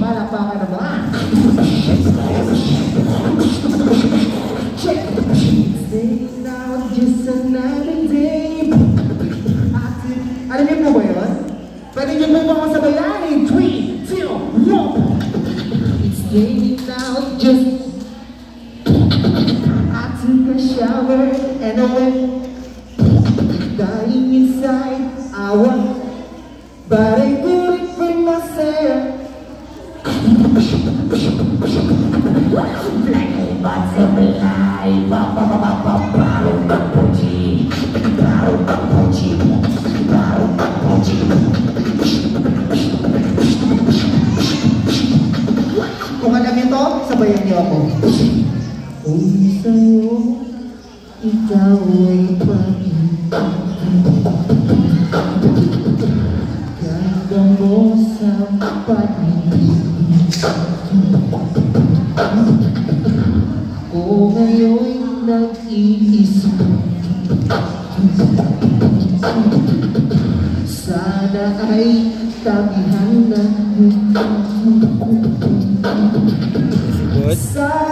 Palakpakan naman. Check. Staying out just another day. Alam niyo po ba yun? Pwede niyo po ba akong sabayanin? 3, 2, 1. It's staying out just. I took a shower and I went. Dying inside, I want, but I couldn't bring myself. Flying butts every night, kung alam niyo to, sabayan niyo ako. Kung sa'yo, ikaw ay pag-ibig. Ganda mo sa pag-ibig. Kung ngayon'y nag-iisip, sana ay tabihan na. Sana